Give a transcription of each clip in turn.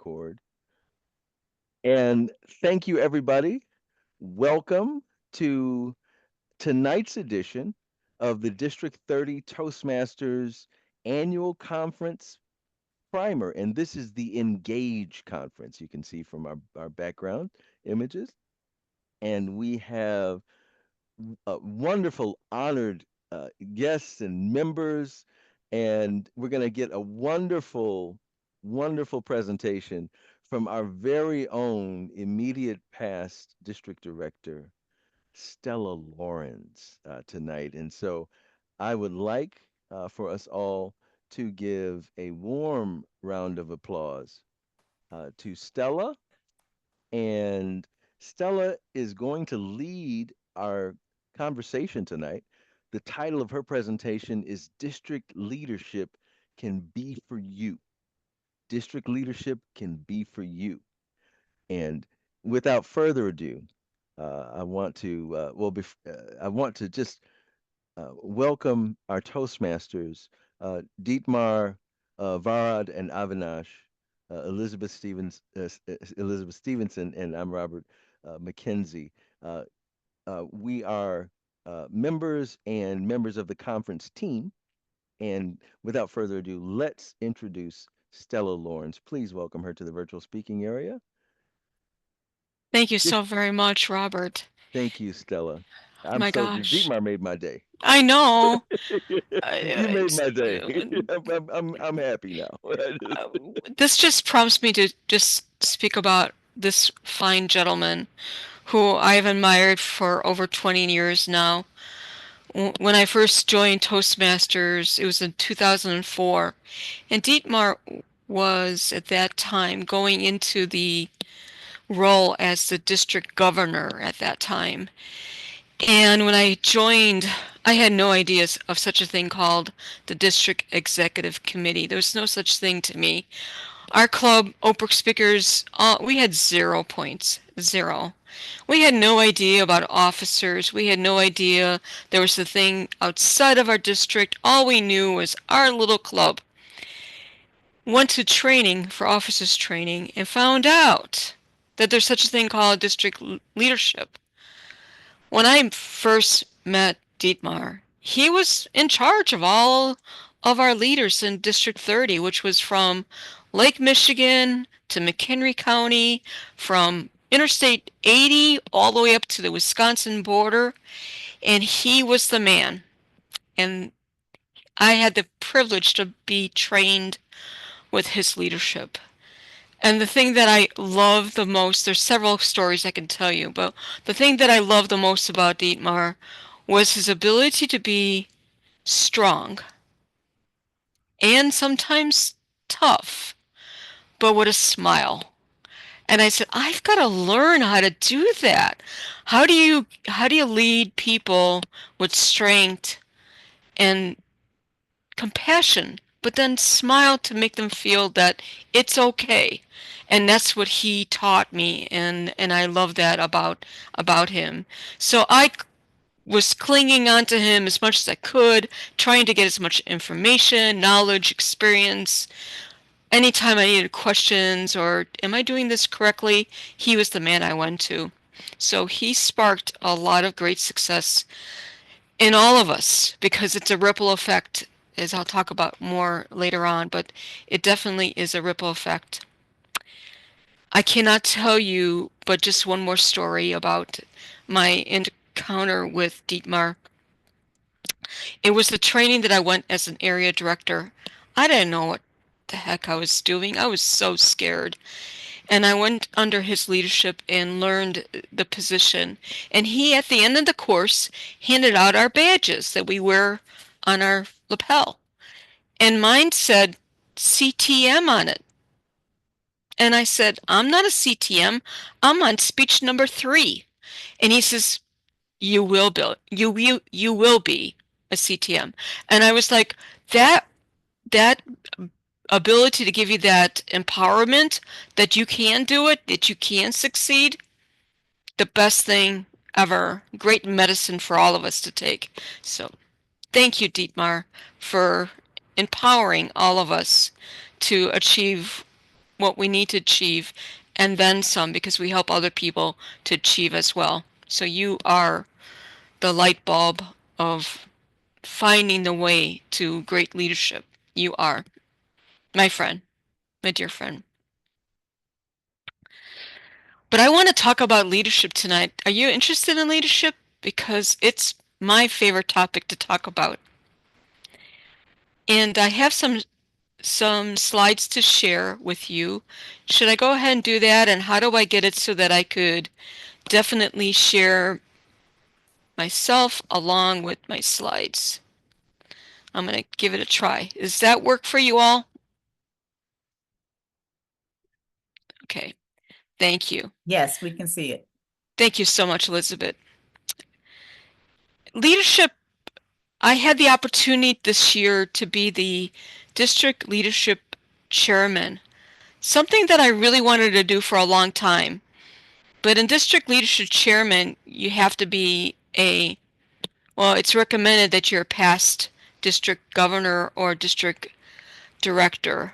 record. And thank you, everybody. Welcome to tonight's edition of the District 30 Toastmasters Annual Conference Primer. And this is the Engage Conference. You can see from our background images. And we have wonderful, honored guests and members. And we're going to get a wonderful presentation from our very own immediate past district director, Stella Lorens, tonight. And so I would like for us all to give a warm round of applause to Stella. And Stella is going to lead our conversation tonight. The title of her presentation is District Leadership Can Be for You. District Leadership Can Be for You. And without further ado, I want to I want to just welcome our Toastmasters, Dietmar, Varad, and Avinash, Elizabeth Stevenson, and I'm Robert McKenzie. Uh, we are members and members of the conference team. And without further ado, let's introduce Stella Lawrence. Please welcome her to the virtual speaking area. Thank you Just so very much, Robert. thank you, Stella. I'm My so gosh. Dietmar made my day. I know. You I- made it's- my day. uh, I'm happy now. uh, this just prompts me to just speak about this fine gentleman who I've admired for over 20 years now. When I first joined Toastmasters, it was in 2004, and Dietmar was at that time going into the role as the district governor at that time. And when I joined, I had no ideas of such a thing called the District Executive Committee. There was no such thing to me. Our club, Oprah speakers, we had 0 points. Zero. We had no idea about officers. We had no idea there was a thing outside of our district. All we knew was our little club. Went to training for officers training and found out that there's such a thing called district leadership. When I first met Dietmar, he was in charge of all of our leaders in District 30, which was from Lake Michigan to McHenry County, from Interstate 80 all the way up to the Wisconsin border, and he was the man. And I had the privilege to be trained with his leadership. And the thing that I love the most, there's several stories I can tell you, but the thing that I love the most about Dietmar was his ability to be strong and sometimes tough, but with a smile. And I said, I've got to learn how to do that. How do you lead people with strength and compassion, but then smile to make them feel that it's okay. And that's what he taught me, and I love that about him. So I was clinging on to him as much as I could, trying to get as much information, knowledge, experience. Anytime I needed questions or am I doing this correctly, he was the man I went to. So he sparked a lot of great success in all of us because it's a ripple effect, as I'll talk about more later on, but it definitely is a ripple effect. I cannot tell you, but just one more story about my encounter with Dietmar. It was the training that I went as an area director. I didn't know what the heck I was doing. I was so scared. And I went under his leadership and learned the position. And he, at the end of the course, handed out our badges that we wear on our lapel. And mine said CTM on it. And I said, I'm not a CTM. I'm on speech number 3. And he says, you will be a CTM. And I was like, that ability to give you that empowerment that you can do it, that you can succeed, the best thing ever. Great medicine for all of us to take. So thank you, Dietmar, for empowering all of us to achieve what we need to achieve and then some because we help other people to achieve as well. So you are the light bulb of finding the way to great leadership. You are, my friend, my dear friend. But I want to talk about leadership tonight. Are you interested in leadership? Because it's my favorite topic to talk about. And I have some slides to share with you. Should I go ahead and do that? And how do I get it so that I could definitely share myself along with my slides? I'm going to give it a try. Does that work for you all? Okay. Thank you. Yes, we can see it. Thank you so much, Elizabeth. Leadership, I had the opportunity this year to be the district leadership chairman, something that I really wanted to do for a long time. But in district leadership chairman, you have to be well, it's recommended that you're a past district governor or district director.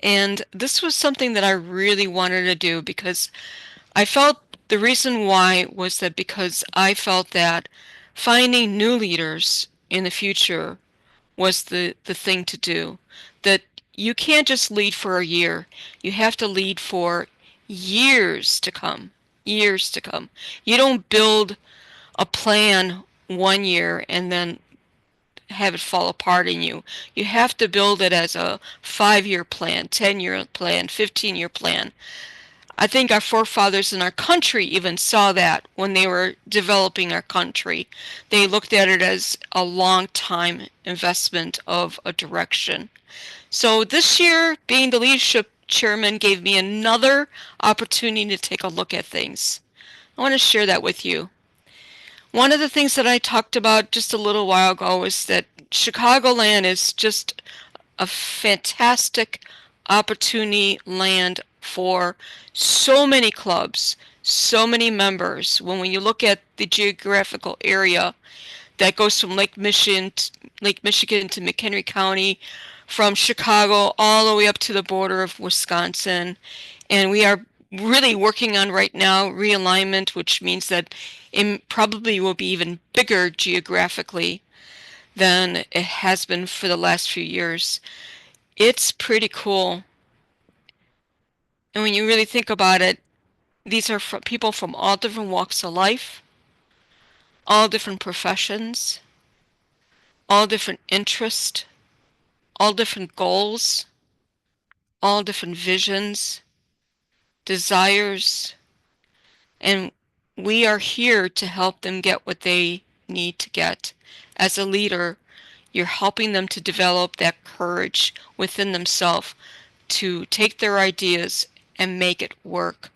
And this was something that I really wanted to do because I felt the reason why was that because I felt that finding new leaders in the future was the thing to do. That you can't just lead for a year. You have to lead for years to come. Years to come. You don't build a plan one year and then have it fall apart in you. You have to build it as a 5-year plan, 10-year plan, 15-year plan. I think our forefathers in our country even saw that when they were developing our country. They looked at it as a long time investment of a direction. So this year, being the leadership chairman gave me another opportunity to take a look at things. I want to share that with you. One of the things that I talked about just a little while ago is that Chicagoland is just a fantastic opportunity land for so many clubs, so many members. When you look at the geographical area that goes from Lake Michigan to McHenry County, from Chicago all the way up to the border of Wisconsin, and we are really working on right now realignment, which means that it probably will be even bigger geographically than it has been for the last few years. It's pretty cool. And when you really think about it, these are people from all different walks of life, all different professions, all different interests, all different goals, all different visions, desires, and we are here to help them get what they need to get. As a leader, you're helping them to develop that courage within themselves to take their ideas and make it work.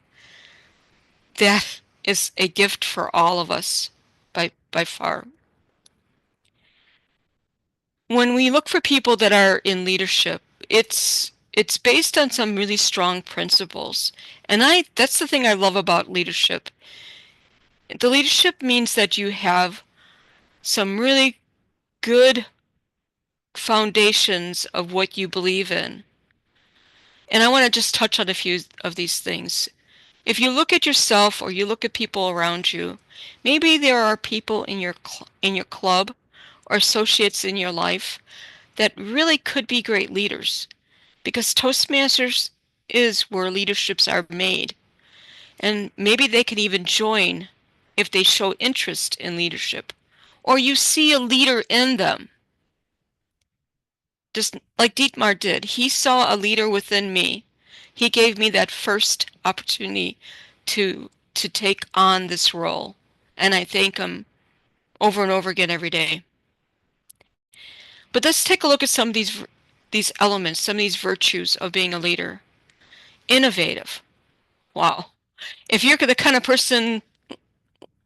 That is a gift for all of us by far. When we look for people that are in leadership, it's based on some really strong principles. And that's the thing I love about leadership. The leadership means that you have some really good foundations of what you believe in. And I want to just touch on a few of these things. If you look at yourself or you look at people around you, maybe there are people in your club or associates in your life that really could be great leaders because Toastmasters is where leaderships are made. And maybe they can even join if they show interest in leadership. Or you see a leader in them, just like Dietmar did. He saw a leader within me. He gave me that first opportunity to take on this role. And I thank him over and over again every day. But let's take a look at some of these elements, some of these virtues of being a leader. Innovative. Wow. If you're the kind of person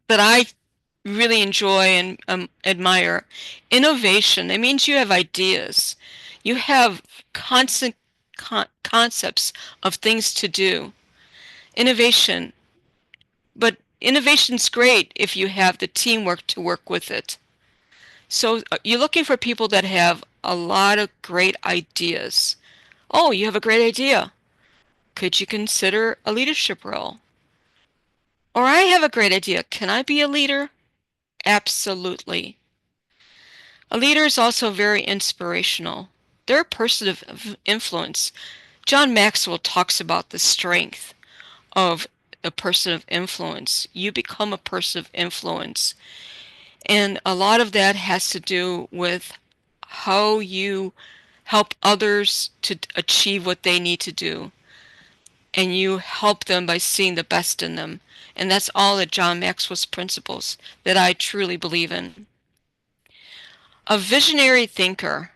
that I really enjoy and admire, innovation, that means you have ideas. You have constant concepts of things to do. Innovation, but innovation's great if you have the teamwork to work with it. So you're looking for people that have a lot of great ideas. Oh, you have a great idea. Could you consider a leadership role? Or I have a great idea. Can I be a leader? Absolutely. A leader is also very inspirational. They're a person of influence. John Maxwell talks about the strength of a person of influence. You become a person of influence. And a lot of that has to do with how you help others to achieve what they need to do. And you help them by seeing the best in them. And that's all that John Maxwell's principles that I truly believe in. A visionary thinker.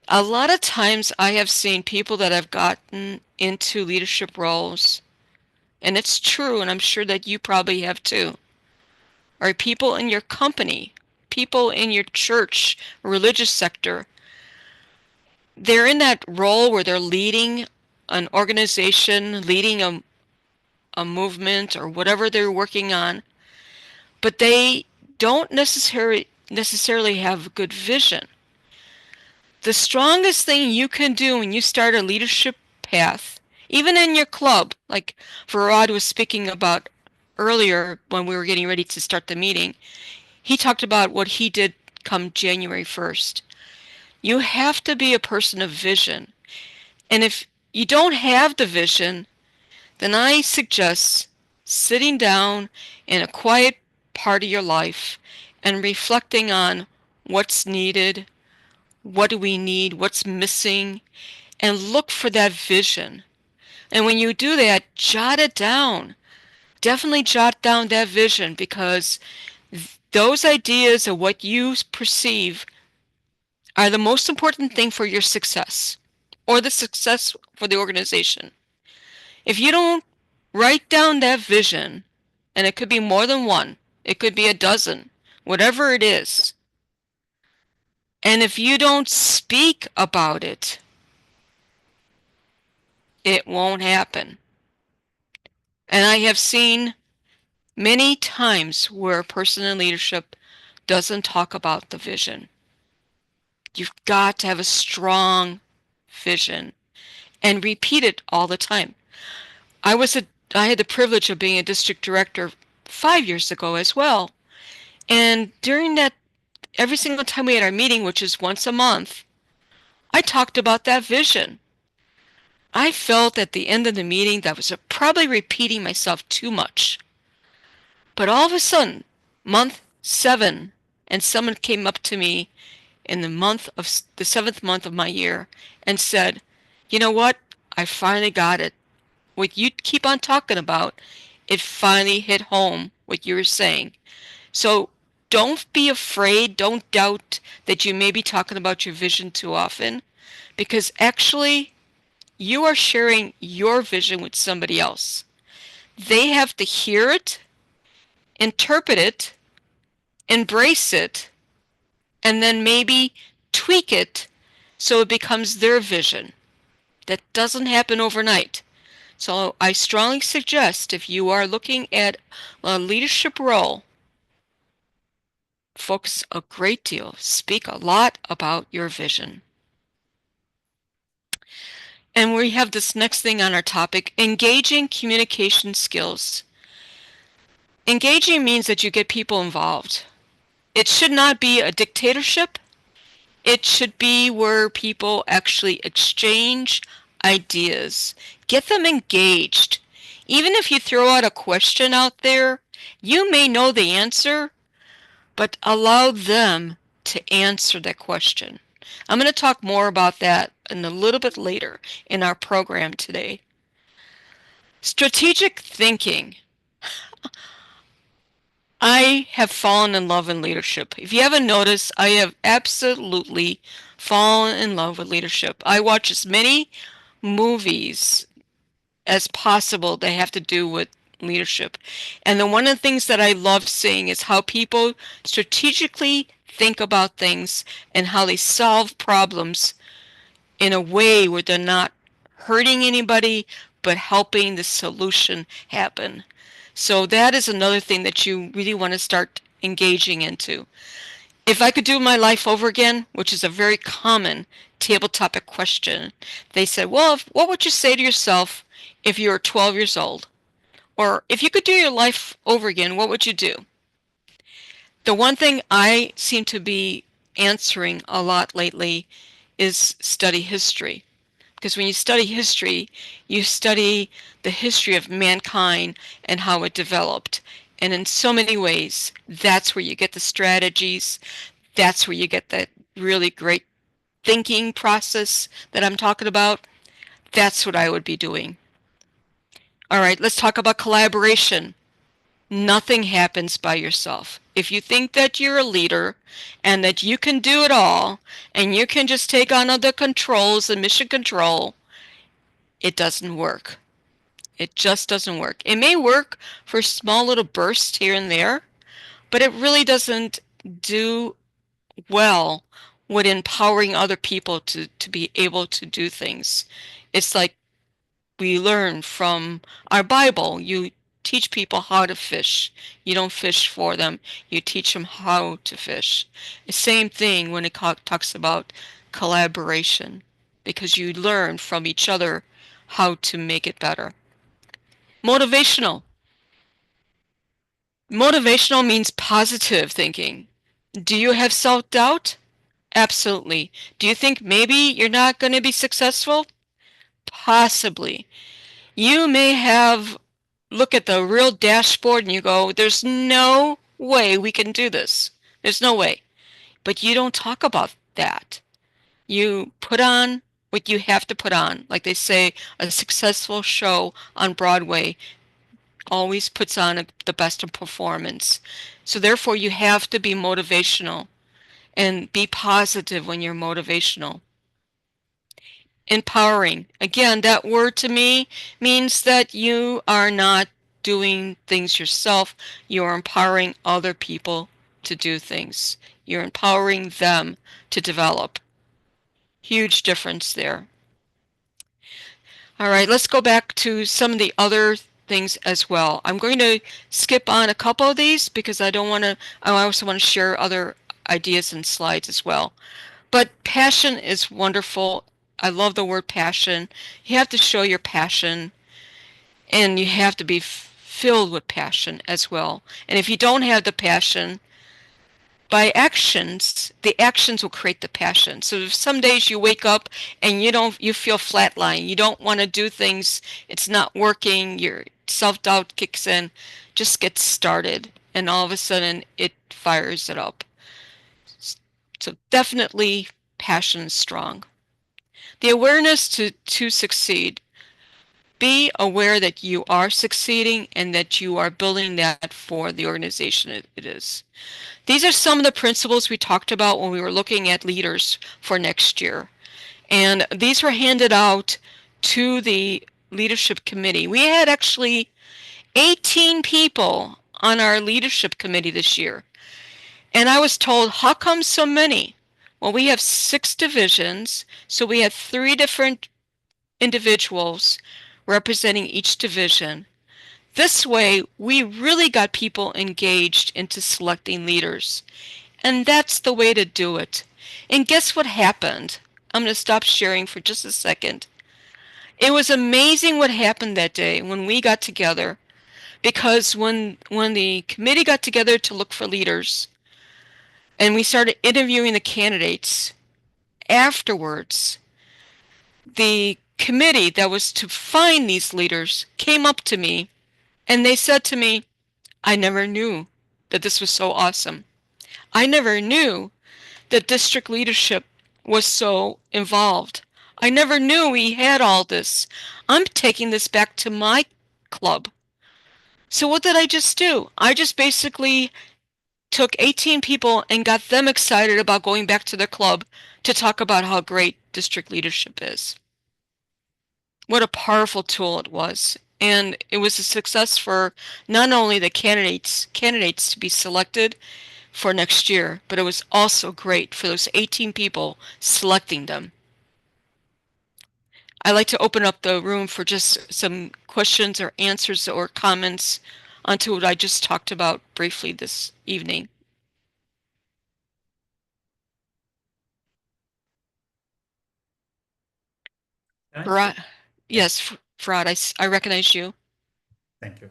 A lot of times I have seen people that have gotten into leadership roles, and it's true, and I'm sure that you probably have too, are people in your company, people in your church, religious sector. They're in that role where they're leading an organization, leading a movement or whatever they're working on, but they don't necessarily have good vision. The strongest thing you can do when you start a leadership path, even in your club, like Farad was speaking about earlier when we were getting ready to start the meeting, he talked about what he did come January 1st. You have to be a person of vision. And if you don't have the vision, then I suggest sitting down in a quiet part of your life and reflecting on what's needed, what do we need, what's missing, and look for that vision. And when you do that, jot it down. Definitely jot down that vision because those ideas of what you perceive are the most important thing for your success or the success for the organization. If you don't write down that vision, and it could be more than one, it could be a dozen, whatever it is, and if you don't speak about it, it won't happen. And I have seen many times where a person in leadership doesn't talk about the vision. You've got to have a strong vision and repeat it all the time. I had the privilege of being a district director 5 years ago as well. And during that, every single time we had our meeting, which is once a month, I talked about that vision. I felt at the end of the meeting that I was probably repeating myself too much. But all of a sudden, month 7, and someone came up to me in the 7th month of my year and said, "You know what? I finally got it. What you keep on talking about, it finally hit home what you were saying." So don't be afraid, don't doubt that you may be talking about your vision too often, because actually you are sharing your vision with somebody else. They have to hear it, interpret it, embrace it, and then maybe tweak it so it becomes their vision. That doesn't happen overnight. So I strongly suggest if you are looking at a leadership role, focus a great deal, speak a lot about your vision. And we have this next thing on our topic, engaging communication skills. Engaging means that you get people involved. It should not be a dictatorship. It should be where people actually exchange ideas. Get them engaged. Even if you throw out a question out there, you may know the answer, but allow them to answer that question. I'm going to talk more about that in a little bit later in our program today. Strategic thinking. I have fallen in love in leadership. If you haven't noticed, I have absolutely fallen in love with leadership. I watch as many movies as possible that have to do with leadership. And then one of the things that I love seeing is how people strategically think about things and how they solve problems in a way where they're not hurting anybody but helping the solution happen. So that is another thing that you really want to start engaging into. If I could do my life over again, which is a very common table topic question, they said, well, what would you say to yourself if you were 12 years old? Or if you could do your life over again, what would you do? The one thing I seem to be answering a lot lately is study history. Because when you study history, you study the history of mankind and how it developed. And in so many ways, that's where you get the strategies. That's where you get that really great thinking process that I'm talking about. That's what I would be doing. All right, let's talk about collaboration. Nothing happens by yourself. If you think that you're a leader and that you can do it all and you can just take on other controls and mission control, it doesn't work. It just doesn't work. It may work for small little bursts here and there, but it really doesn't do well with empowering other people to be able to do things. It's like we learn from our Bible. You teach people how to fish. You don't fish for them. You teach them how to fish. The same thing when it talks about collaboration, because you learn from each other how to make it better. Motivational. Motivational means positive thinking. Do you have self-doubt? Absolutely. Do you think maybe you're not going to be successful? Possibly. You may have look at the real dashboard and you go, there's no way we can do this. There's no way. But you don't talk about that. You put on what you have to put on. Like they say, a successful show on Broadway always puts on the best of performance. So therefore, you have to be motivational and be positive when you're motivational. Empowering. Again, that word to me means that you are not doing things yourself. You are empowering other people to do things. You're empowering them to develop. Huge difference there. All right, let's go back to some of the other things as well. I'm going to skip on a couple of these because I also want to share other ideas and slides as well. But passion is wonderful. I love the word passion. You have to show your passion and you have to be filled with passion as well. And if you don't have the passion, by actions, the actions will create the passion. So if some days you wake up and you feel flatline, you don't want to do things, it's not working, your self-doubt kicks in, just get started and all of a sudden it fires it up. So definitely passion is strong. The awareness to succeed. Be aware that you are succeeding and that you are building that for the organization it is. These are some of the principles we talked about when we were looking at leaders for next year. And these were handed out to the leadership committee. We had actually 18 people on our leadership committee this year. And I was told, how come so many? Well, we have 6 divisions, so we had 3 different individuals representing each division. This way, we really got people engaged into selecting leaders. And that's the way to do it. And guess what happened? I'm going to stop sharing for just a second. It was amazing what happened that day when we got together, because when the committee got together to look for leaders and we started interviewing the candidates, afterwards, the committee that was to find these leaders came up to me and they said to me, I never knew that this was so awesome. I never knew that district leadership was so involved. I never knew we had all this. I'm taking this back to my club. So what did I just do? I just basically took 18 people and got them excited about going back to their club to talk about how great district leadership is. What a powerful tool it was. And it was a success for not only the candidates to be selected for next year, but it was also great for those 18 people selecting them. I'd like to open up the room for just some questions or answers or comments onto what I just talked about briefly this evening. Farad. Yeah, Yes, Farad, I recognize you. thank you.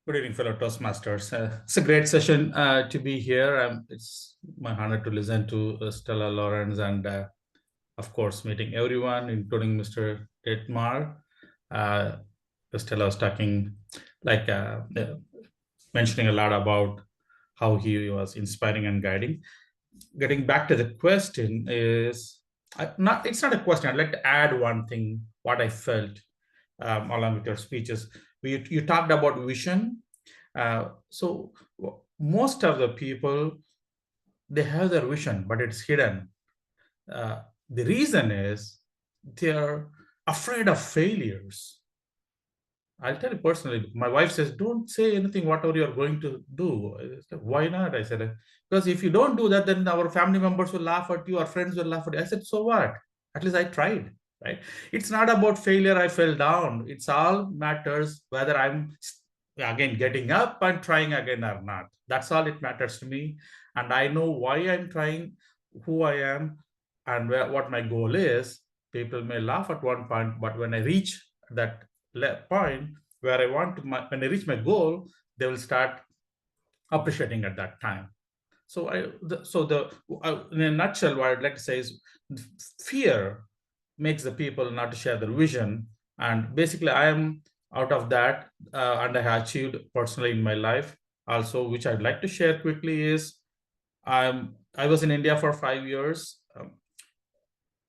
Good evening, fellow Toastmasters. It's a great session to be here. It's my honor to listen to Stella Lorens and, of course, meeting everyone, including Mr. Detmar. Uh, Stella was talking, like, mentioning a lot about how he was inspiring and guiding. Getting back to the question is, not it's not a question. I'd like to add one thing, what I felt along with your speeches. You talked about vision. So most of the people, they have their vision, but it's hidden. The reason is they're afraid of failures. I'll tell you personally, my wife says, don't say anything, whatever you're going to do. I said, why not? I said, because if you don't do that, then our family members will laugh at you, our friends will laugh at you. I said, so what? At least I tried, right? It's not about failure, I fell down. It's all matters whether I'm again getting up and trying again or not. That's all it matters to me. And I know why I'm trying, who I am, and what my goal is. People may laugh at one point, but when I reach that point where I want to, when I reach my goal, they will start appreciating at that time. So in a nutshell, what I'd like to say is fear makes the people not to share their vision. And basically, I am out of that, and I have achieved personally in my life. Also, which I'd like to share quickly is I was in India for 5 years.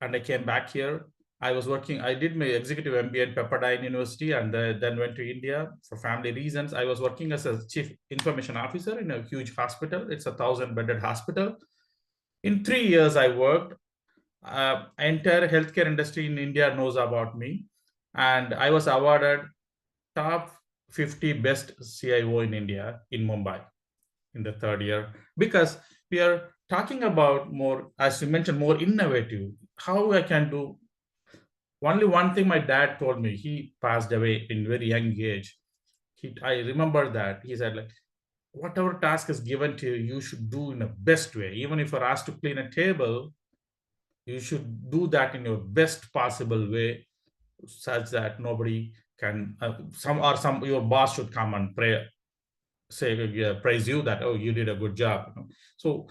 And I came back here. I was working, I did my executive MBA at Pepperdine University and then went to India for family reasons. I was working as a chief information officer in a huge hospital. It's a 1,000-bedded hospital. In 3 years, I worked. Entire healthcare industry in India knows about me. And I was awarded top 50 best CIO in India in Mumbai in the third year, because we are talking about more, as you mentioned, more innovative, how I can do. Only one thing my dad told me, he passed away in very young age. I remember that he said, like, whatever task is given to you, you should do in the best way. Even if you're asked to clean a table, you should do that in your best possible way, such that nobody can some your boss should come and say, praise you that, oh, you did a good job. So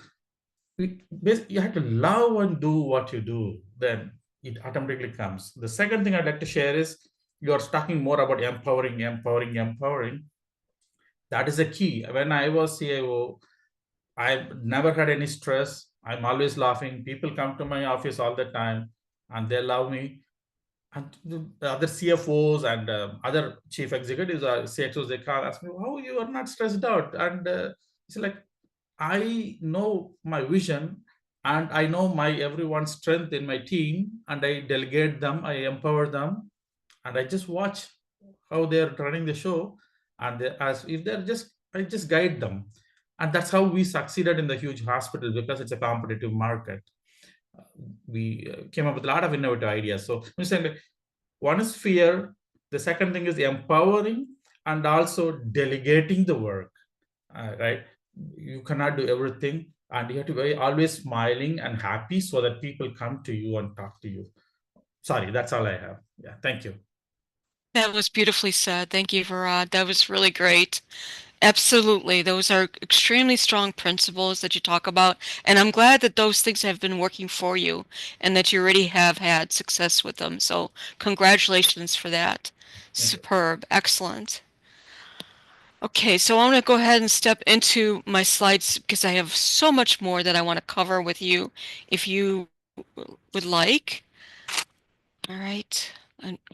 you have to love and do what you do, then it automatically comes. The second thing I'd like to share is, you're talking more about empowering. That is a key. When I was CIO, I never had any stress. I'm always laughing. People come to my office all the time and they love me. And the other CFOs and other chief executives or CXOs, they call, ask me, how you are not stressed out? And it's like, I know my vision and I know my everyone's strength in my team, and I delegate them, I empower them, and I just watch how they're running the show. And as if they're just, I just guide them. And that's how we succeeded in the huge hospital, because it's a competitive market. We came up with a lot of innovative ideas. So I'm saying, like, one is fear, the second thing is empowering, and also delegating the work, right? You cannot do everything, and you have to be always smiling and happy so that people come to you and talk to you. Sorry, that's all I have. Yeah, thank you. That was beautifully said. Thank you, Farad. That was really great. Absolutely. Those are extremely strong principles that you talk about. And I'm glad that those things have been working for you and that you already have had success with them. So, congratulations for that. Thank you. Superb. Excellent. Okay, so I'm going to go ahead and step into my slides because I have so much more that I want to cover with you if you would like. All right.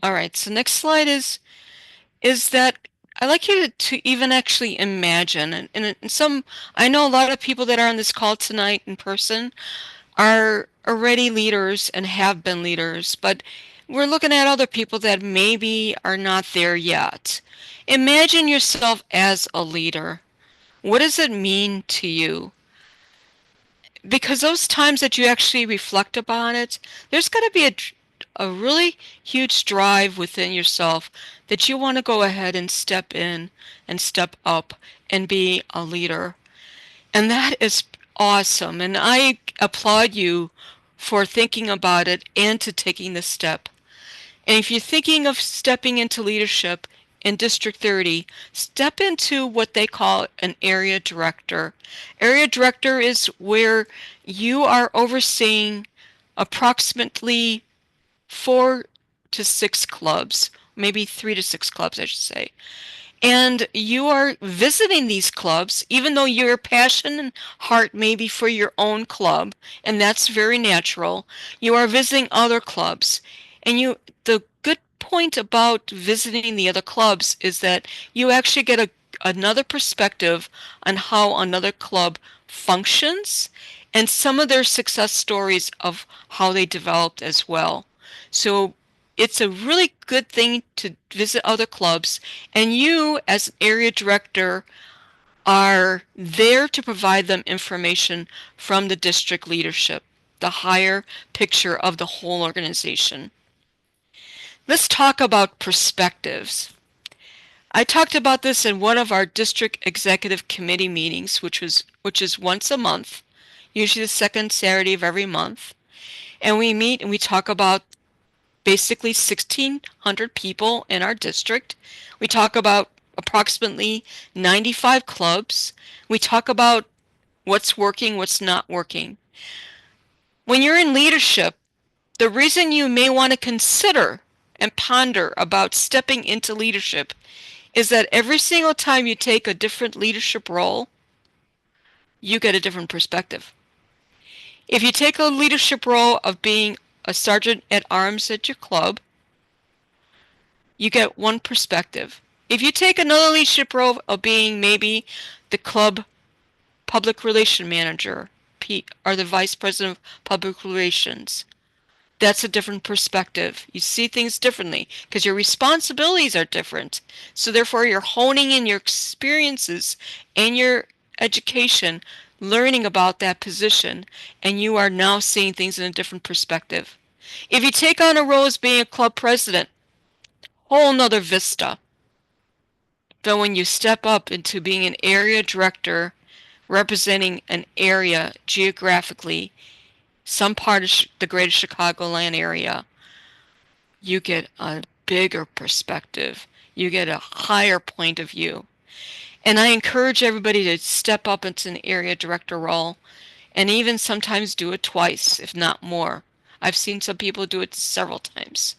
All right. So next slide is that I like you to even actually imagine, and some, I know a lot of people that are on this call tonight in person are already leaders and have been leaders, but we're looking at other people that maybe are not there yet. Imagine yourself as a leader. What does it mean to you? Because those times that you actually reflect upon it, there's got to be a really huge drive within yourself that you want to go ahead and step in and step up and be a leader. And that is awesome. And I applaud you for thinking about it and to taking the step. And if you're thinking of stepping into leadership in District 30, step into what they call an area director. Area director is where you are overseeing approximately 4 to 6 clubs, maybe 3 to 6 clubs, I should say. And you are visiting these clubs, even though your passion and heart may be for your own club, and that's very natural. You are visiting other clubs. And the good point about visiting the other clubs is that you actually get another perspective on how another club functions and some of their success stories of how they developed as well. So it's a really good thing to visit other clubs, and you, as an area director, are there to provide them information from the district leadership, the higher picture of the whole organization. Let's talk about perspectives. I talked about this in one of our district executive committee meetings, which is once a month, usually the second Saturday of every month. And we meet and we talk about basically 1,600 people in our district. We talk about approximately 95 clubs. We talk about what's working, what's not working. When you're in leadership, the reason you may want to consider and ponder about stepping into leadership is that every single time you take a different leadership role, you get a different perspective. If you take a leadership role of being a sergeant at arms at your club, you get one perspective. If you take another leadership role of being maybe the club public relation manager or the vice president of public relations, that's a different perspective. You see things differently because your responsibilities are different. So therefore you're honing in your experiences and your education, learning about that position, and you are now seeing things in a different perspective. If you take on a role as being a club president, whole nother vista. But when you step up into being an area director representing an area geographically, some part of the greater Chicagoland area, you get a bigger perspective. You get a higher point of view. And I encourage everybody to step up into an area director role and even sometimes do it twice, if not more. I've seen some people do it several times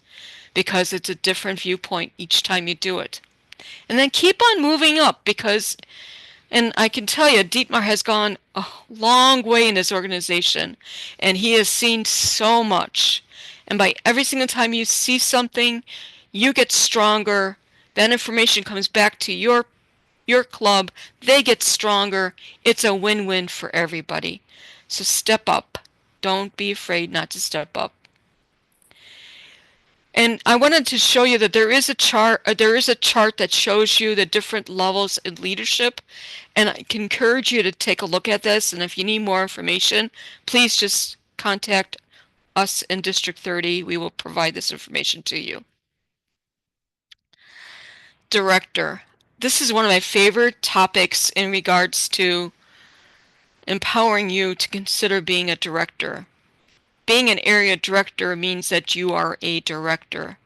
because it's a different viewpoint each time you do it. And then keep on moving up because, and I can tell you, Dietmar has gone a long way in this organization and he has seen so much. And by every single time you see something, you get stronger. That information comes back to your club. They get stronger. It's a win-win for everybody. So step up. Don't be afraid not to step up. And I wanted to show you that there is a chart that shows you the different levels in leadership, and I can encourage you to take a look at this, and if you need more information, please just contact us in District 30. We will provide this information to you. Director. This is one of my favorite topics in regards to empowering you to consider being a director. Being an area director means that you are a director.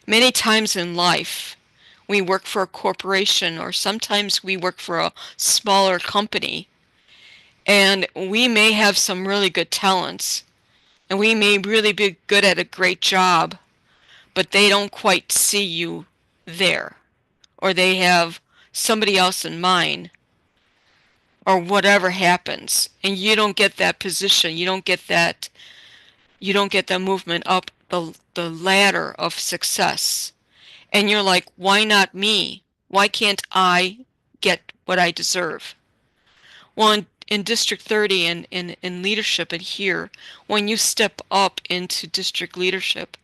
Many times in life, we work for a corporation or sometimes we work for a smaller company, and we may have some really good talents and we may really be good at a great job, but they don't quite see you there, or they have somebody else in mind, or whatever happens, and you don't get that position, you don't get that movement up the ladder of success. And you're like, why not me? Why can't I get what I deserve? Well, in District 30 and in leadership and here, when you step up into district leadership,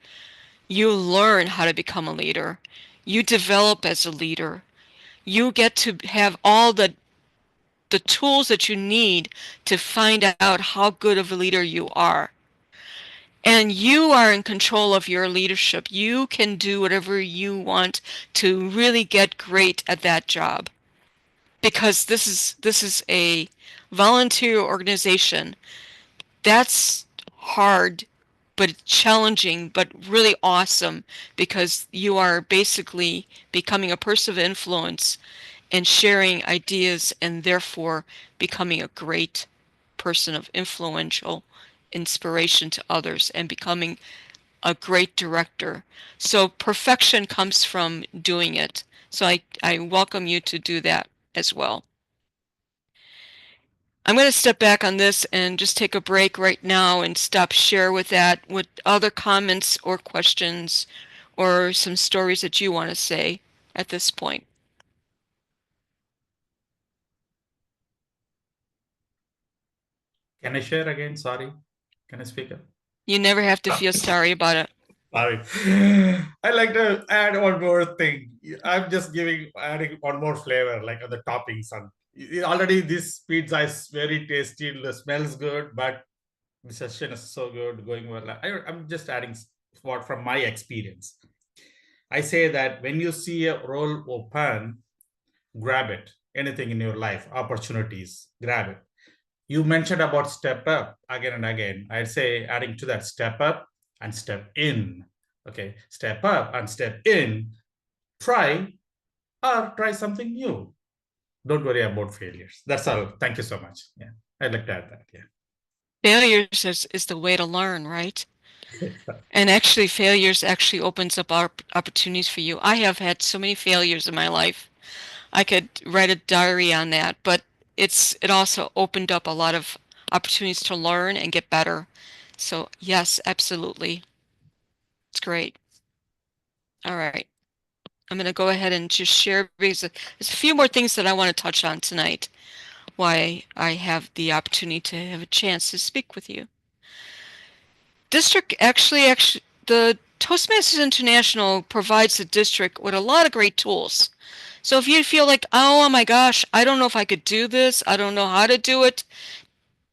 you learn how to become a leader. You develop as a leader. You get to have all the tools that you need to find out how good of a leader you are. And you are in control of your leadership. You can do whatever you want to really get great at that job. Because this is a volunteer organization. That's hard but challenging, but really awesome, because you are basically becoming a person of influence and sharing ideas, and therefore becoming a great person of influential inspiration to others and becoming a great director. So perfection comes from doing it. So I welcome you to do that as well. I'm going to step back on this and just take a break right now and stop share with that, with other comments or questions or some stories that you want to say at this point. Can I share again? Sorry. Can I speak up? You never have to feel sorry about it. Sorry. I like to add one more thing. I'm just adding one more flavor, like on the toppings. And already this pizza is very tasty. The smells good, but the session is so good, going well. I'm just adding what from my experience. I say that when you see a roll open, grab it. Anything in your life, opportunities, grab it. You mentioned about step up again and again. I'd say adding to that, step up and step in. Okay, step up and step in. Try something new. Don't worry about failures. That's all. Thank you so much. Yeah, I'd like to add that. Yeah. Failures is the way to learn, right? And actually, failures actually opens up opportunities for you. I have had so many failures in my life. I could write a diary on that, but it also opened up a lot of opportunities to learn and get better. So yes, absolutely. It's great. All right. I'm going to go ahead and just share because there's a few more things that I want to touch on tonight. Why I have the opportunity to have a chance to speak with you. District actually, the Toastmasters International provides the district with a lot of great tools. So if you feel like, oh my gosh, I don't know if I could do this, I don't know how to do it,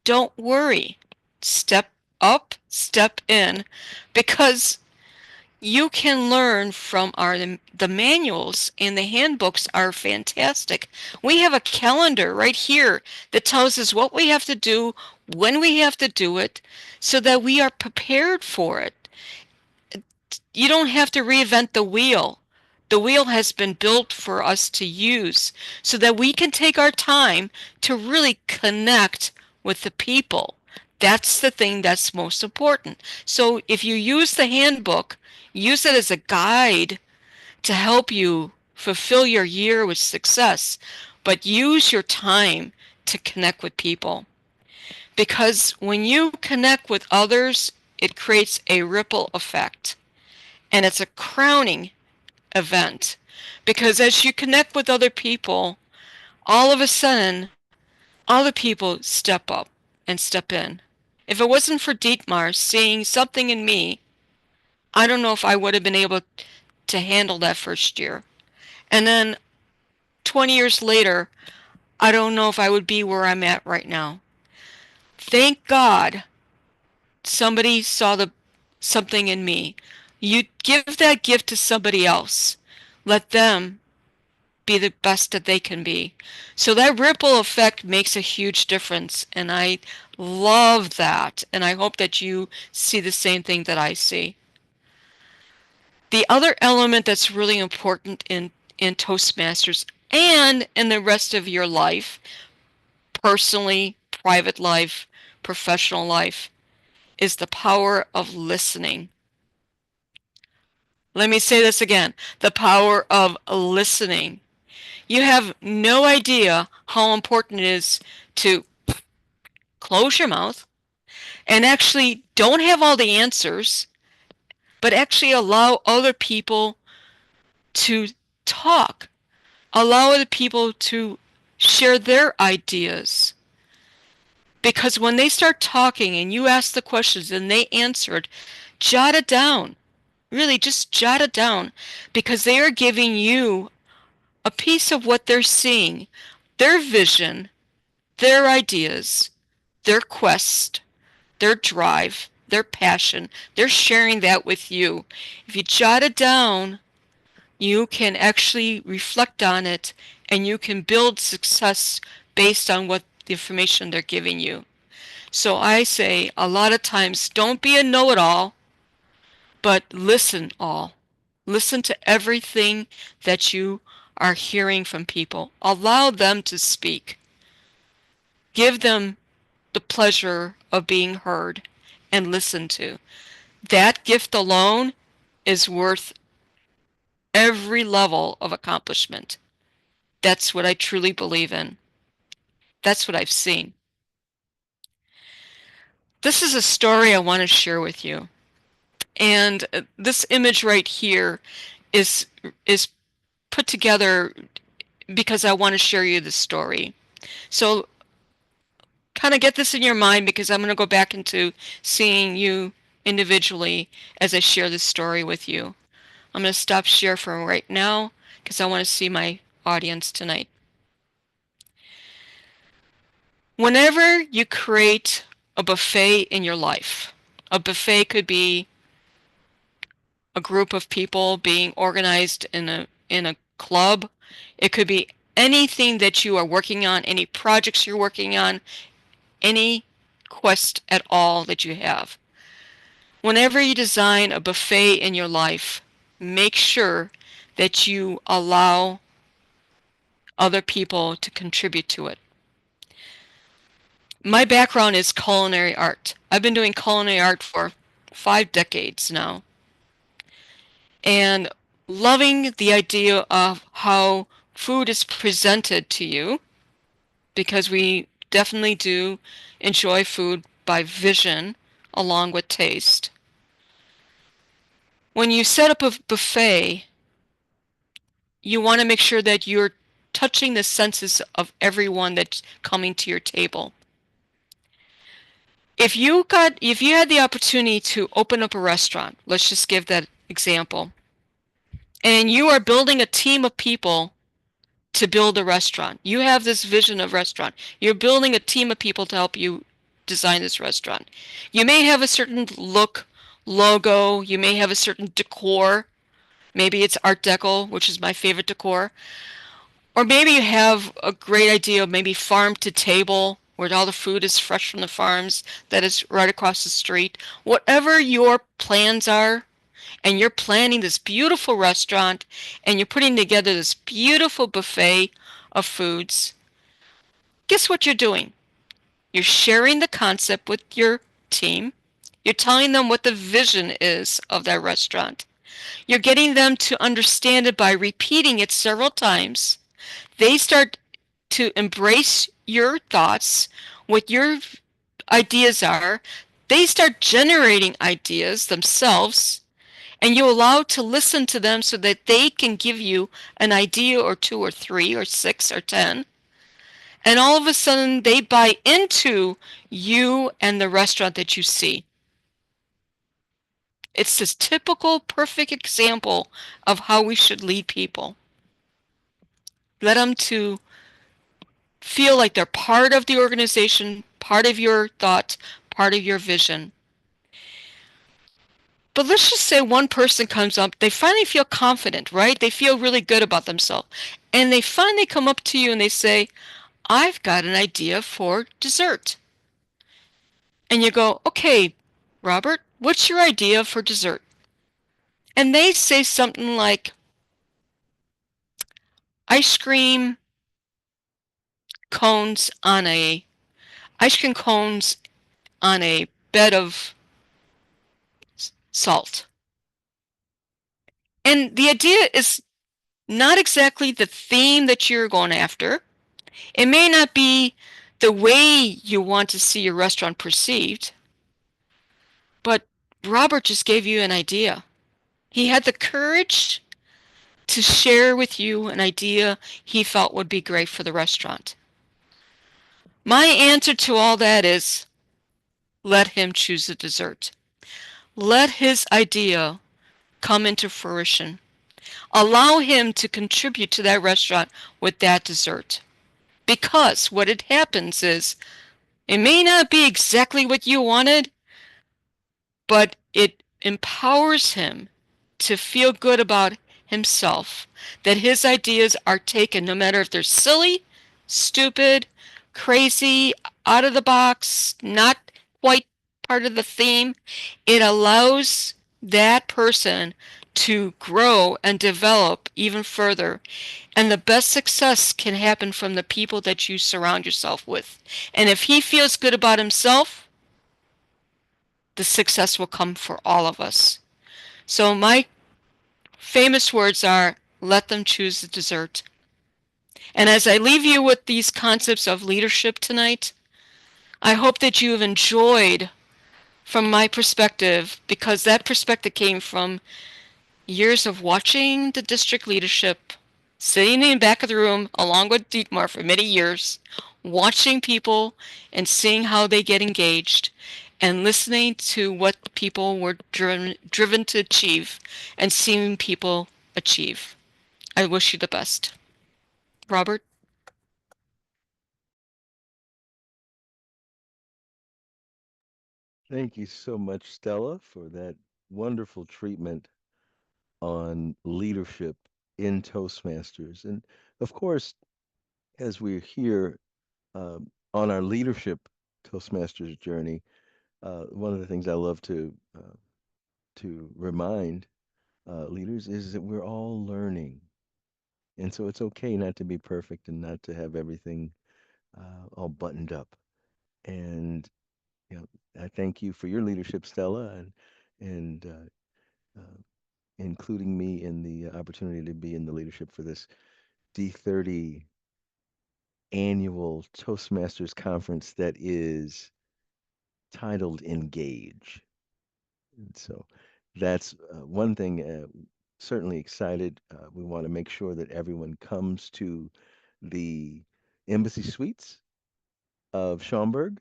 don't worry. Step up, step in, because you can learn from the manuals, and the handbooks are fantastic. We have a calendar right here that tells us what we have to do, when we have to do it, so that we are prepared for it. You don't have to reinvent the wheel. The wheel has been built for us to use so that we can take our time to really connect with the people. That's the thing that's most important. So if you use the handbook, use it as a guide to help you fulfill your year with success, but use your time to connect with people. Because when you connect with others, it creates a ripple effect. And it's a crowning event. Because as you connect with other people, all of a sudden, other people step up and step in. If it wasn't for Dietmar seeing something in me, I don't know if I would have been able to handle that first year. And then 20 years later, I don't know if I would be where I'm at right now. Thank God somebody saw something in me. You give that gift to somebody else. Let them be the best that they can be. So that ripple effect makes a huge difference, and I love that, and I hope that you see the same thing that I see. The other element that's really important in Toastmasters and in the rest of your life, personally, private life, professional life, is the power of listening. Let me say this again, the power of listening. You have no idea how important it is to close your mouth and actually don't have all the answers, but actually allow other people to talk, allow other people to share their ideas. Because when they start talking and you ask the questions and they answer it, jot it down. Really, just jot it down, because they are giving you a piece of what they're seeing, their vision, their ideas, their quest, their drive, their passion. They're sharing that with you. If you jot it down, you can actually reflect on it, and you can build success based on what the information they're giving you. So I say a lot of times, don't be a know-it-all, but listen all. Listen to everything that you are hearing from people. Allow them to speak. Give them the pleasure of being heard and listened to. That gift alone is worth every level of accomplishment. That's what I truly believe in. That's what I've seen. This is a story I want to share with you. And this image right here is is put together because I want to share you this story. So kind of get this in your mind because I'm going to go back into seeing you individually as I share this story with you. I'm going to stop share for right now because I want to see my audience tonight. Whenever you create a buffet in your life, a buffet could be a group of people being organized in a club. It could be anything that you are working on, any projects you're working on, any quest at all that you have. Whenever you design a buffet in your life, make sure that you allow other people to contribute to it. My background is culinary art. I've been doing culinary art for 5 decades now. And loving the idea of how food is presented to you, because we definitely do enjoy food by vision along with taste. When you set up a buffet, you want to make sure that you're touching the senses of everyone that's coming to your table. If you had the opportunity to open up a restaurant, let's just give that example, and you are building a team of people to build a restaurant. You have this vision of restaurant. You're building a team of people to help you design this restaurant. You may have a certain look, logo, you may have a certain decor. Maybe it's Art Deco, which is my favorite decor. Or maybe you have a great idea of maybe farm to table, where all the food is fresh from the farms that is right across the street. Whatever your plans are, and you're planning this beautiful restaurant, and you're putting together this beautiful buffet of foods, guess what you're doing? You're sharing the concept with your team. You're telling them what the vision is of that restaurant. You're getting them to understand it by repeating it several times. They start to embrace your thoughts, what your ideas are. They start generating ideas themselves, and you allow to listen to them so that they can give you an idea or two or three or six or 10. And all of a sudden they buy into you and the restaurant that you see. It's this typical perfect example of how we should lead people. Let them to feel like they're part of the organization, part of your thoughts, part of your vision. But let's just say one person comes up, they finally feel confident, right? They feel really good about themselves. And they finally come up to you and they say, I've got an idea for dessert. And you go, okay, Robert, what's your idea for dessert? And they say something like, ice cream cones on a ice cream cones on a bed of salt. And the idea is not exactly the theme that you're going after. It may not be the way you want to see your restaurant perceived, but Robert just gave you an idea. He had the courage to share with you an idea he felt would be great for the restaurant. My answer to all that is, let him choose the dessert. Let his idea come into fruition. Allow him to contribute to that restaurant with that dessert. Because what it happens is, it may not be exactly what you wanted, but it empowers him to feel good about himself, that his ideas are taken no matter if they're silly, stupid, crazy, out of the box, not part of the theme, it allows that person to grow and develop even further. And the best success can happen from the people that you surround yourself with. And if he feels good about himself, the success will come for all of us. So my famous words are, let them choose the dessert. And as I leave you with these concepts of leadership tonight, I hope that you have enjoyed from my perspective, because that perspective came from years of watching the district leadership, sitting in the back of the room along with Dietmar for many years, watching people and seeing how they get engaged, and listening to what people were driven to achieve, and seeing people achieve. I wish you the best. Robert? Thank you so much, Stella, for that wonderful treatment on leadership in Toastmasters. And of course, as we're here on our leadership Toastmasters journey, one of the things I love to remind leaders is that we're all learning, and so it's okay not to be perfect and not to have everything all buttoned up. And you know, I thank you for your leadership, Stella, and including me in the opportunity to be in the leadership for this D30 annual Toastmasters conference that is titled Engage. And so that's one thing, certainly excited. We want to make sure that everyone comes to the Embassy Suites of Schaumburg.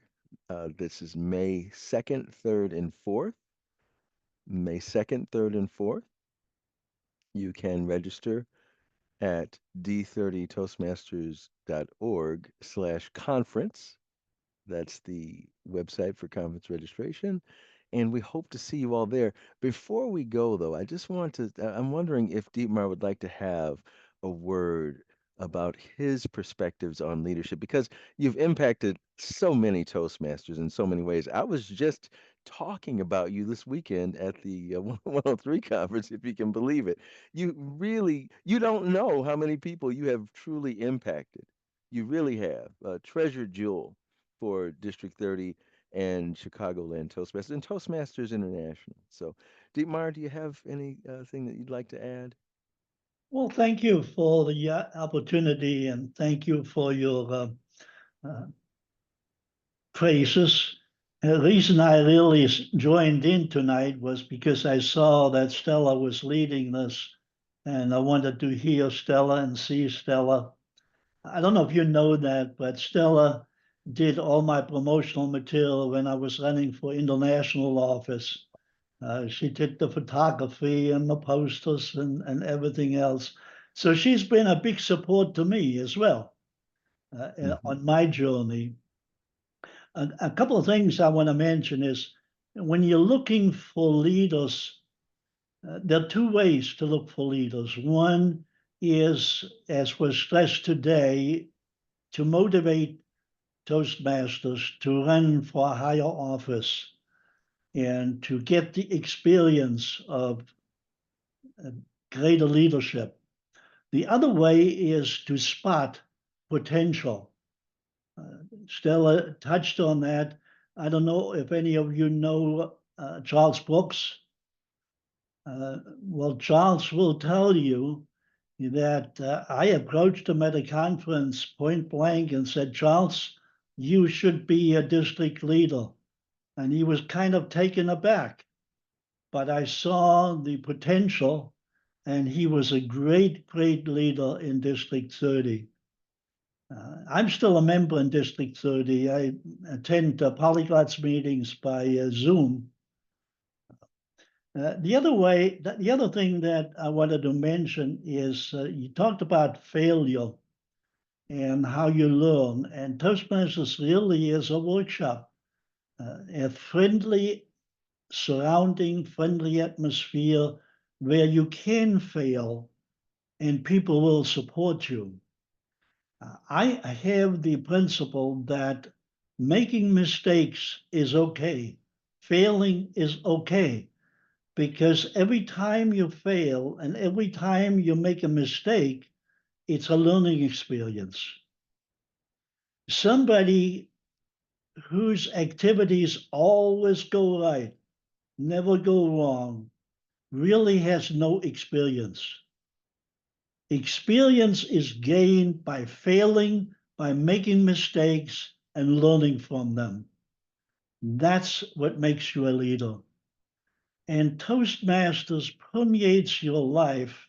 This is May 2nd, 3rd, and 4th. May 2nd, 3rd, and 4th. You can register at d30toastmasters.org/conference. That's the website for conference registration. And we hope to see you all there. Before we go, though, I just want to, I'm wondering if Dietmar would like to have a word about his perspectives on leadership, because you've impacted so many Toastmasters in so many ways. I was just talking about you this weekend at the 103 conference, if you can believe it. You don't know how many people you have truly impacted. You really have. A treasure jewel for District 30 and Chicagoland Toastmasters and Toastmasters International. So, Dietmar, do you have anything thing that you'd like to add? Well, thank you for the opportunity, and thank you for your uh, praises. The reason I really joined in tonight was because I saw that Stella was leading this, and I wanted to hear Stella and see Stella. I don't know if you know that, but Stella did all my promotional material when I was running for international office. She did the photography and the posters and everything else. So she's been a big support to me as well Hmm. on my journey. A couple of things I want to mention is when you're looking for leaders, there are two ways to look for leaders. One is, as was stressed today, to motivate Toastmasters to run for a higher office and to get the experience of greater leadership. The other way is to spot potential. Stella touched on that. I don't know if any of you know Charles Brooks. Well, Charles will tell you that I approached him at a conference point blank and said, Charles, you should be a district leader. And he was kind of taken aback. But I saw the potential, and he was a great, great leader in District 30. I'm still a member in District 30. I attend polyglots meetings by Zoom. The other thing that I wanted to mention is you talked about failure and how you learn. And Toastmasters really is a workshop, a friendly surrounding, friendly atmosphere where you can fail and people will support you. I have the principle that making mistakes is okay. failing is okay, because every time you fail and every time you make a mistake, it's a learning experience. Somebody whose activities always go right, never go wrong, really has no experience. Experience is gained by failing, by making mistakes, and learning from them. That's what makes you a leader. And Toastmasters permeates your life,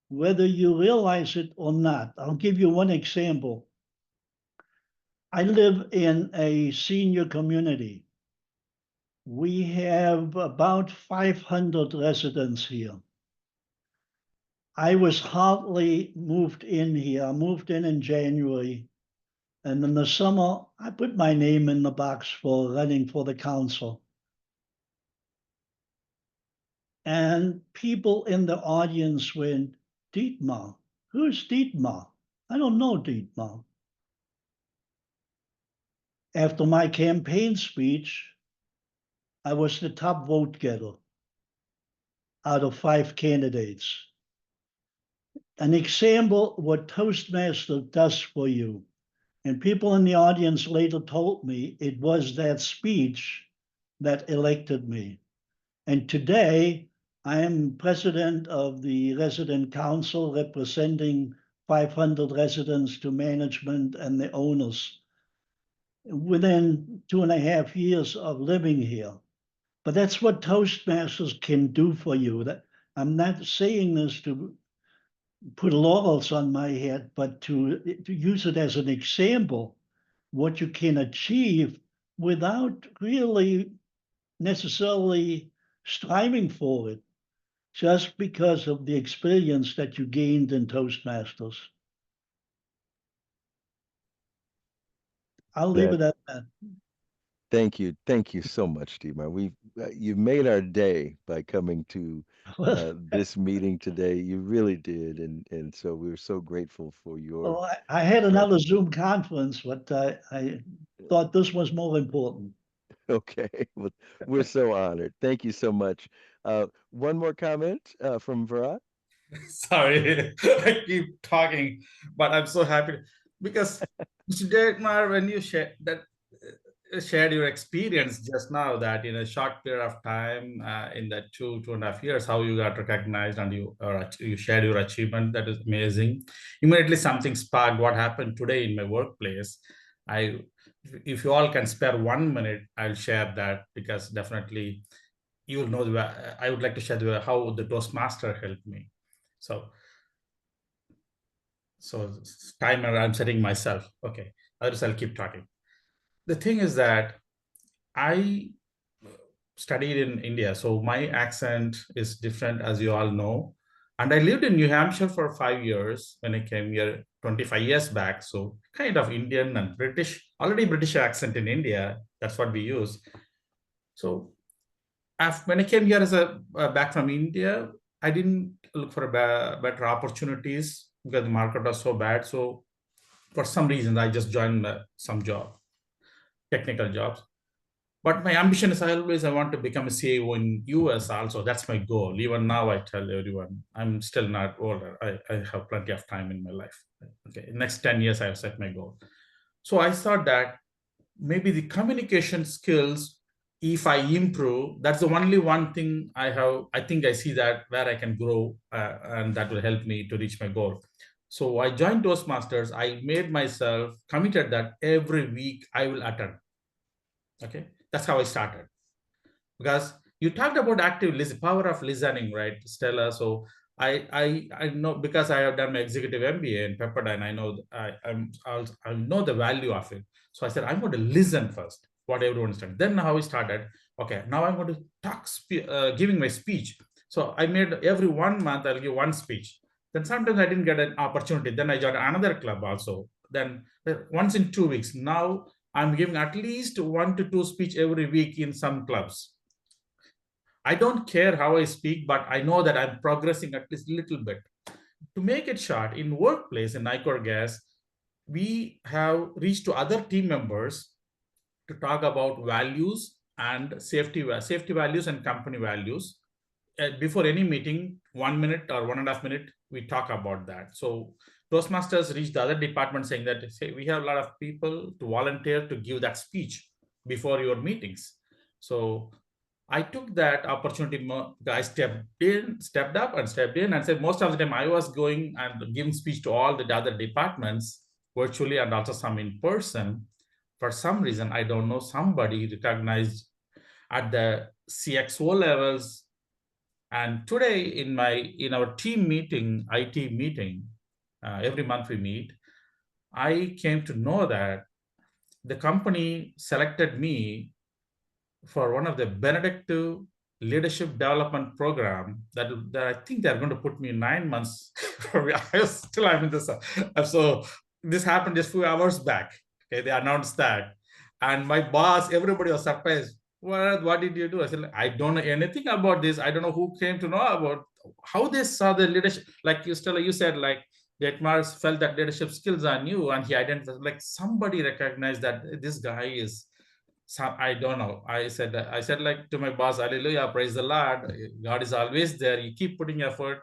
whether you realize it or not. I'll give you one example. I live in a senior community. We have about 500 residents here. I was hardly moved in here. I moved in January. And in the summer, I put my name in the box for running for the council. And people in the audience went, Dietmar, who's Dietmar? I don't know Dietmar. After my campaign speech, I was the top vote getter out of 5 candidates. An example what Toastmaster does for you. And people in the audience later told me it was that speech that elected me. And today, I am president of the resident council representing 500 residents to management and the owners within 2.5 years of living here. But that's what Toastmasters can do for you. That I'm not saying this to put laurels on my head, but to use it as an example, what you can achieve without really necessarily striving for it, just because of the experience that you gained in Toastmasters. I'll leave That it at that. thank you so much, Dietmar. You've made our day by coming to this meeting today. You really did, and so we're so grateful for your Well, I had another presence. Zoom conference, but I thought this was more important. Okay, well, we're so honored. Thank you so much. One more comment from Virat. Sorry, I keep talking, but I'm so happy because Mr. Dietmar, when you shared your experience just now, that in a short period of time, in that 2.5 years, how you got recognized and you shared your achievement, that is amazing. Immediately, something sparked what happened today in my workplace. I, if you all can spare 1 minute, I'll share that because definitely you will know. I would like to share how the Toastmaster helped me. So, so timer, I'm setting myself. Okay, others I'll keep talking. The thing is that I studied in India, so my accent is different, as you all know. And I lived in New Hampshire for 5 years when I came here 25 years back. So kind of Indian and British, already British accent in India. That's what we use. So when I came here as a back from India, I didn't look for better opportunities because the market was so bad. So for some reason, I just joined some job, technical jobs. But my ambition is I want to become a CIO in US also. That's my goal. Even now, I tell everyone I'm still not older. I have plenty of time in my life. Okay, next 10 years, I have set my goal. So I thought that maybe the communication skills, if I improve, that's the only one thing I have. I think I see that where I can grow, and that will help me to reach my goal. So I joined Toastmasters. I made myself committed that every week I will attend. Okay, that's how I started. Because you talked about active power of listening, right, Stella? So I know, because I have done my executive MBA in Pepperdine. I know I know the value of it. So I said I'm going to listen first what everyone is saying. Then how I started. Okay, now I'm going to giving my speech. So I made every 1 month I'll give one speech. Then sometimes I didn't get an opportunity. Then I joined another club also. Then once in 2 weeks. Now I'm giving at least 1 to 2 speech every week in some clubs. I don't care how I speak, but I know that I'm progressing at least a little bit. To make it short, in workplace in Icor Gas, we have reached to other team members to talk about values and safety values and company values. Before any meeting, 1 minute or 1.5 minutes, we talk about that. So Toastmasters reached the other department saying that, say, we have a lot of people to volunteer to give that speech before your meetings. So I took that opportunity. I stepped up and stepped in and said most of the time I was going and giving speech to all the other departments virtually and also some in person. For some reason, I don't know, somebody recognized at the CXO levels. And today in our team meeting, IT meeting, every month we meet, I came to know that the company selected me for one of the Benedictive leadership development program that I think they're going to put me 9 months. I'm in this. So this happened just few hours back. Okay, they announced that, and my boss, everybody was surprised. What did you do? I said, like, I don't know anything about this. I don't know who came to know about how they saw the leadership. Like you, Stella, you said like Detmars felt that leadership skills are new, and he identified like somebody recognized that this guy is I don't know. I said like to my boss, Hallelujah, praise the Lord. God is always there. You keep putting effort.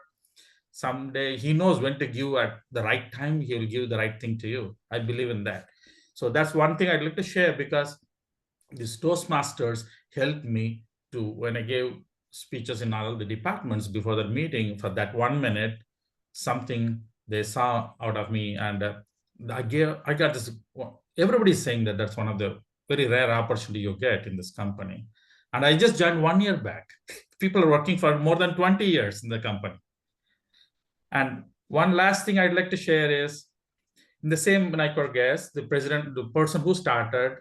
Someday He knows when to give at the right time. He will give the right thing to you. I believe in that. So that's one thing I'd like to share because these Toastmasters helped me to when I gave speeches in all the departments before the meeting for that 1 minute, something they saw out of me, and I got this. Everybody's saying that that's one of the very rare opportunity you get in this company, and I just joined 1 year back. People are working for more than 20 years in the company. And one last thing I'd like to share is in the same Nycor gas, the president, the person who started,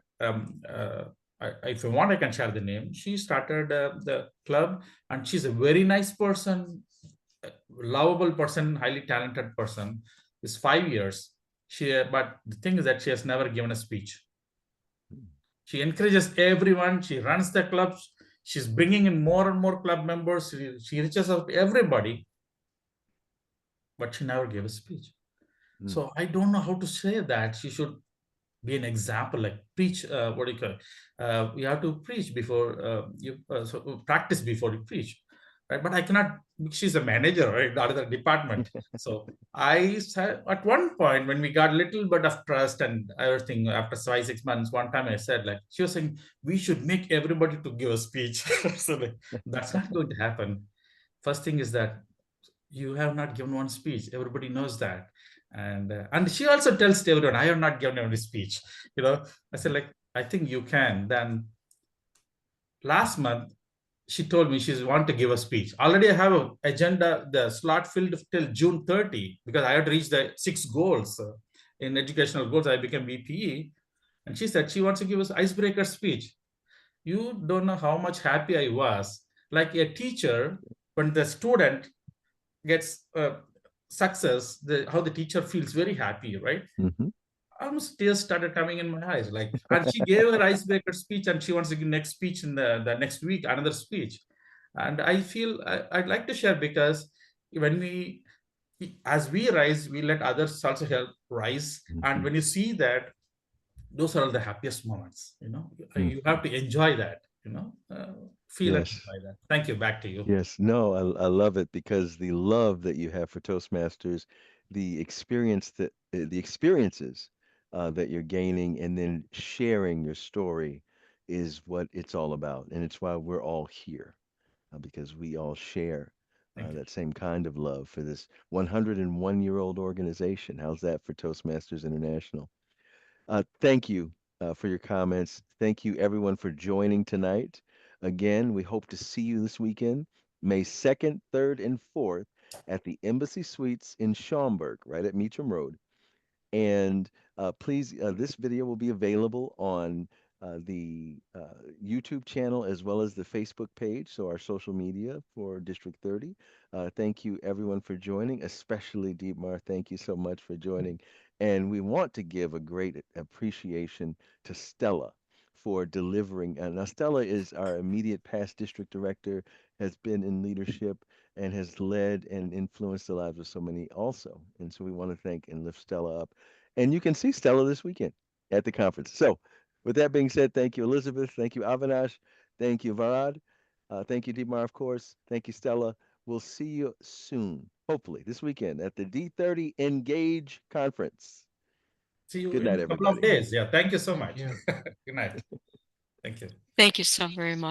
if you want, I can share the name. She started the club, and she's a very nice person, lovable person, highly talented person. It's 5 years. But the thing is that she has never given a speech. She encourages everyone. She runs the clubs. She's bringing in more and more club members. She reaches out to everybody, but she never gave a speech. Mm. So I don't know how to say that. She should be an example, like preach. What do you call it? You have to preach before you practice before you preach, right? But I cannot. She's a manager, right? The other department. So I said at one point when we got a little bit of trust and everything after 5 6 months, one time I said like she was saying we should make everybody to give a speech. So like, that's not going to happen. First thing is that you have not given one speech. Everybody knows that. And she also tells to everyone, I have not given any speech. I said like, I think you can. Then last month, she told me she's want to give a speech. Already I have an agenda, the slot filled till June 30 because I had reached the 6 goals in educational goals. I became VPE, and she said she wants to give us icebreaker speech. You don't know how much happy I was. Like a teacher, when the student gets success, how the teacher feels very happy, right? Hmm. Almost tears started coming in my eyes. Like, and she gave her icebreaker speech, and she wants to give next speech in the next week, another speech. And I feel I'd like to share because when as we rise, we let others also help rise. And Hmm. when you see that, those are all the happiest moments. Mm. You have to enjoy that. Feel and Yes. enjoy that. Thank you. Back to you. Yes. No, I love it because the love that you have for Toastmasters, the experiences that you're gaining, and then sharing your story is what it's all about, and it's why we're all here because we all share Thank you. that same kind of love for this 101-year-old organization. How's that for Toastmasters International? Thank you for your comments. Thank you, everyone, for joining tonight. Again, we hope to see you this weekend, May 2nd, 3rd, and 4th at the Embassy Suites in Schaumburg, right at Meacham Road. And please, this video will be available on the YouTube channel as well as the Facebook page, so our social media for District 30. Thank you, everyone, for joining, especially Deepmar. Thank you so much for joining. And we want to give a great appreciation to Stella for delivering. Now, Stella is our immediate past district director, has been in leadership, and has led and influenced the lives of so many also. And so we want to thank and lift Stella up. And you can see Stella this weekend at the conference. So, with that being said, thank you, Elizabeth. Thank you, Avinash. Thank you, Varad. Thank you, Dimar, of course. Thank you, Stella. We'll see you soon, hopefully this weekend at the D30 Engage conference. See you Good in night, a couple of everybody. days. Yeah, thank you so much. you. Good night. Thank you. Thank you so very much.